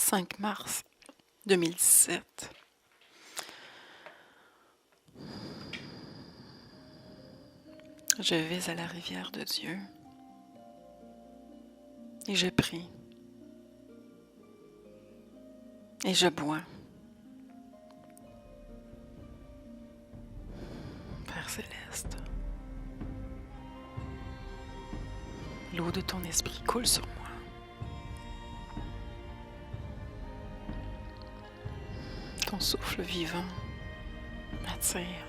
5 mars 2017. Je vais à la rivière de Dieu et je prie et je bois. Père céleste, l'eau de ton esprit coule sur moi. Ton souffle vivant m'attire.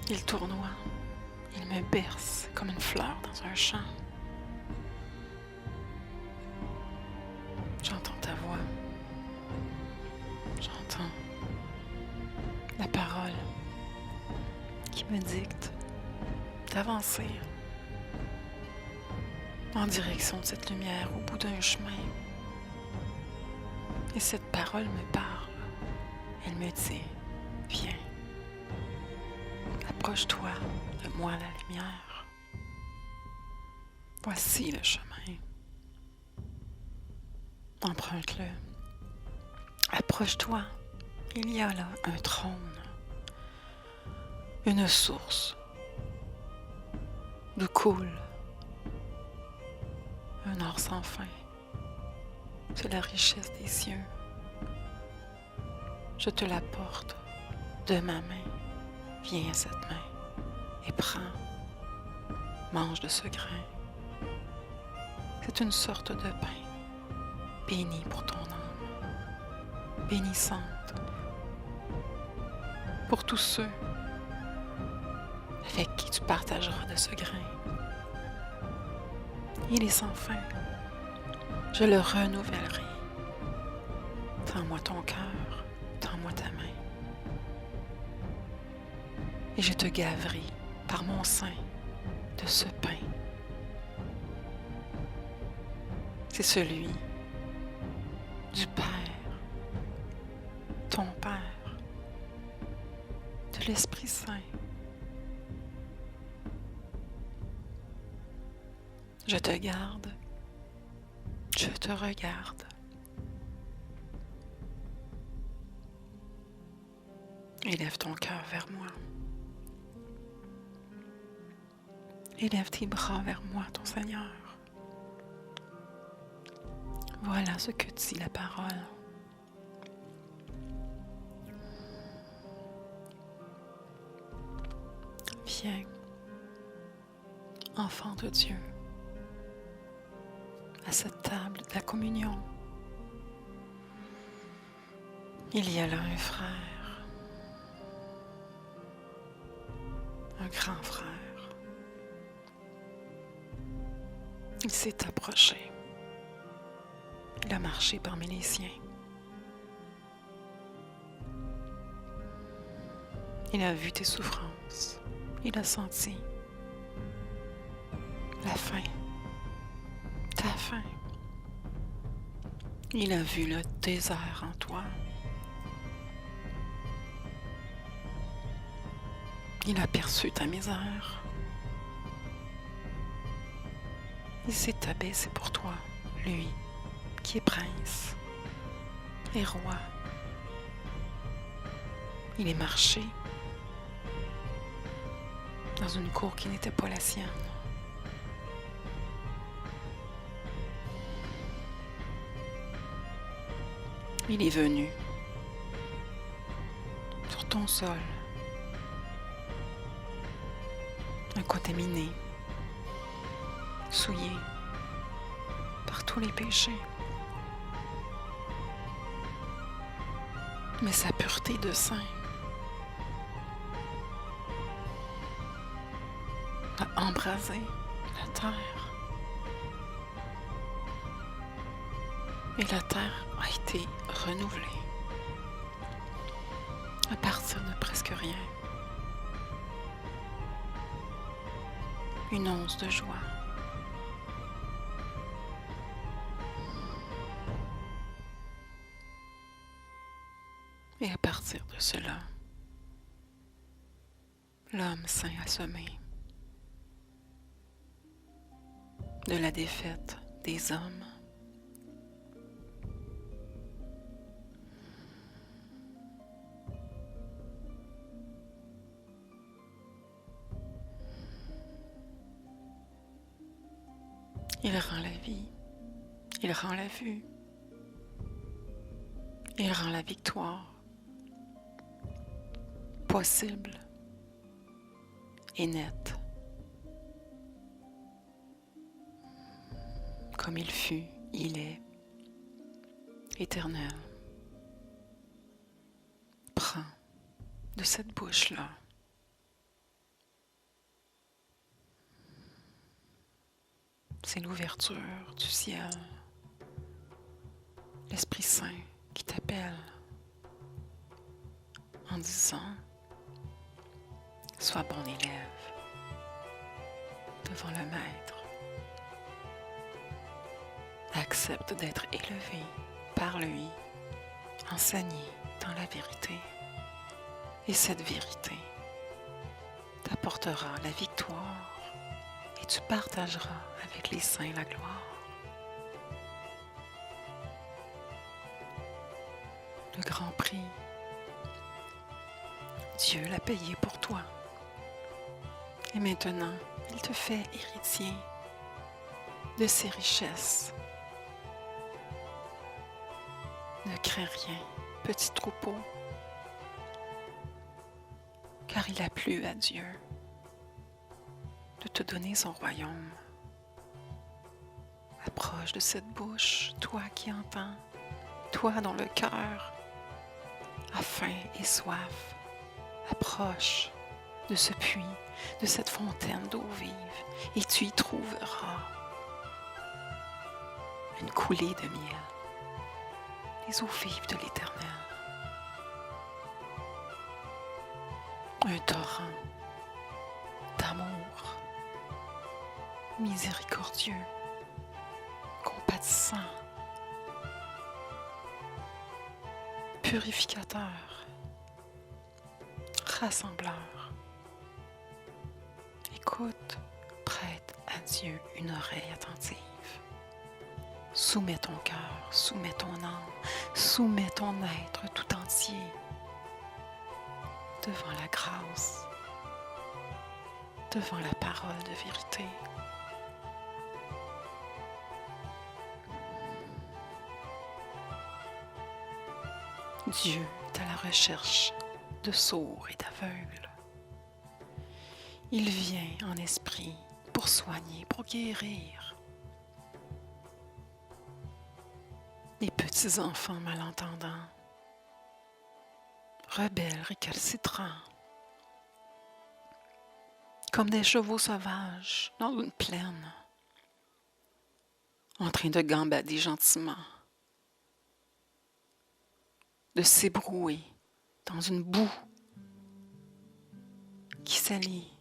Il tournoie, il me berce comme une fleur dans un champ. J'entends ta voix. J'entends la parole qui me dicte d'avancer en direction de cette lumière au bout d'un chemin. Et cette parole me parle. Elle me dit, viens, approche-toi de moi la lumière. Voici le chemin. Emprunte-le. Approche-toi. Il y a là un trône, une source d'où coule un or sans fin. C'est la richesse des cieux. Je te l'apporte de ma main. Viens à cette main et prends. Mange de ce grain. C'est une sorte de pain béni pour ton âme, bénissante pour tous ceux avec qui tu partageras de ce grain. Il est sans fin. Je le renouvellerai. Tends-moi ton cœur, tends-moi ta main. Et je te gaverai par mon sein de ce pain. C'est celui du Père, ton Père, de l'Esprit Saint. Je te garde, je te regarde. Élève ton cœur vers moi. Élève tes bras vers moi, ton Seigneur. Voilà ce que dit la parole. Viens, enfant de Dieu, à cette table de la communion. Il y a là un frère, un grand frère. Il s'est approché. Il a marché parmi les siens. Il a vu tes souffrances. Il a senti la faim, ta faim. Il a vu le désert en toi. Il a perçu ta misère. Il s'est abaissé pour toi, lui, qui est prince et roi. Il est marché dans une cour qui n'était pas la sienne. Il est venu sur ton sol, contaminé, souillé par tous les péchés. Mais sa pureté de saint a embrasé la terre. Et la terre a été renouvelée à partir de presque rien. Une once de joie. Et à partir de cela, l'homme saint a semé de la défaite des hommes Il rend la vie, il rend la vue, il rend la victoire possible et nette, comme il fut, il est éternel. Prends de cette bouche-là c'est l'ouverture du ciel, l'Esprit Saint qui t'appelle en disant « Sois bon élève devant le Maître. Accepte d'être élevé par lui, enseigné dans la vérité. Et cette vérité t'apportera la victoire et tu partageras avec les saints la gloire. Le grand prix, Dieu l'a payé pour toi. Et maintenant, il te fait héritier de ses richesses. Ne crains rien, petit troupeau, car il a plu à Dieu de te donner son royaume. Approche de cette bouche, toi qui entends, toi dont le cœur a faim et soif. Approche de ce puits, de cette fontaine d'eau vive, et tu y trouveras une coulée de miel, les eaux vives de l'Éternel. Un torrent d'amour miséricordieux, compatissant, purificateur, rassembleur. Écoute, prête à Dieu une oreille attentive. Soumets ton cœur, soumets ton âme, soumets ton être tout entier devant la grâce, devant la parole de vérité. Dieu est à la recherche de sourds et d'aveugles. Il vient en esprit pour soigner, pour guérir. Les petits enfants malentendants, rebelles, récalcitrants, comme des chevaux sauvages dans une plaine, en train de gambader gentiment, de s'ébrouer dans une boue qui salit,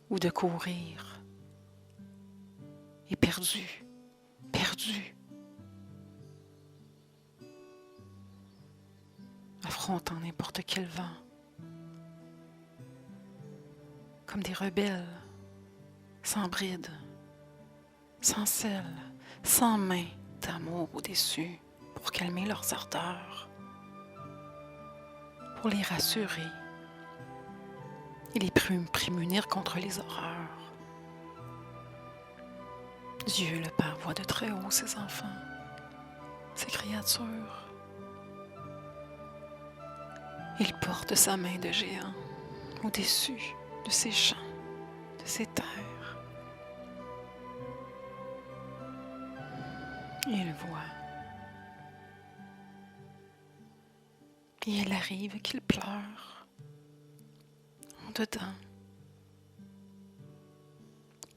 ou de courir éperdu, perdu, affrontant n'importe quel vent, comme des rebelles, sans bride, sans sel, sans main d'amour au-dessus pour calmer leurs ardeurs, pour les rassurer et les prémunir contre les horreurs. Dieu le Père voit de très haut ses enfants, ses créatures. Il porte sa main de géant au-dessus de ces champs, de ces terres. Il voit. Et il arrive qu'il pleure en dedans.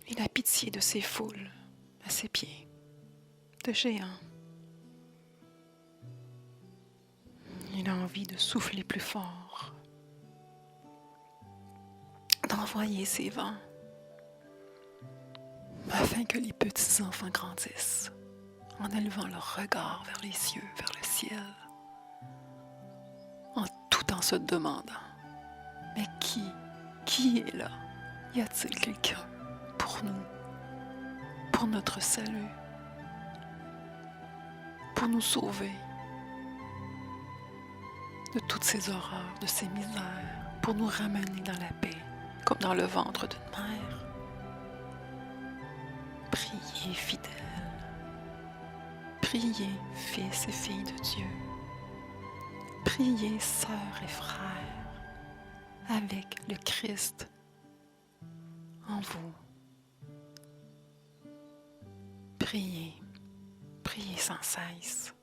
Il a pitié de ces foules à ses pieds, de géants. Il a envie de souffler plus fort, d'envoyer ses vents, afin que les petits enfants grandissent, en élevant leur regard vers les cieux, vers le ciel, tout en se demandant, mais qui est là? Y a-t-il quelqu'un pour nous, pour notre salut, pour nous sauver de toutes ces horreurs, de ces misères, pour nous ramener dans la paix, comme dans le ventre d'une mère? et fidèle. Priez, fils et filles de Dieu. Priez, sœurs et frères, avec le Christ en vous. Priez, priez sans cesse,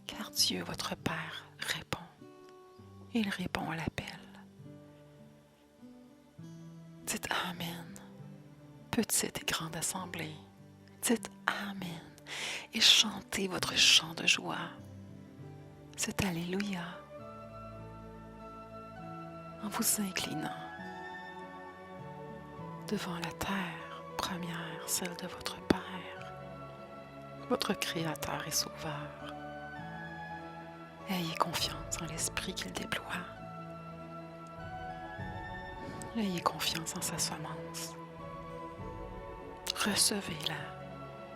car Dieu, votre Père, répond. Il répond à l'appel. Dites Amen, petite et grande assemblée. Dites Amen et chantez votre chant de joie. C'est Alléluia. En vous inclinant devant la terre première, celle de votre Père, votre Créateur et Sauveur. Ayez confiance en l'Esprit qu'il déploie. Ayez confiance en sa semence. Recevez-la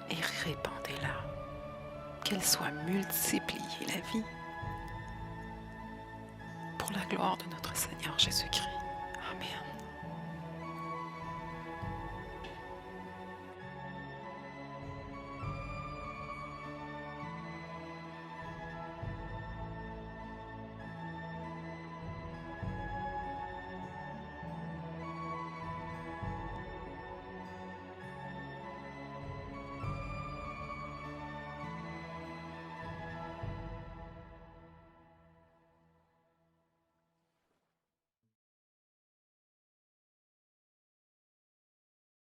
et répandez-la. Qu'elle soit multipliée la vie. Pour la gloire de notre Seigneur Jésus-Christ. Amen.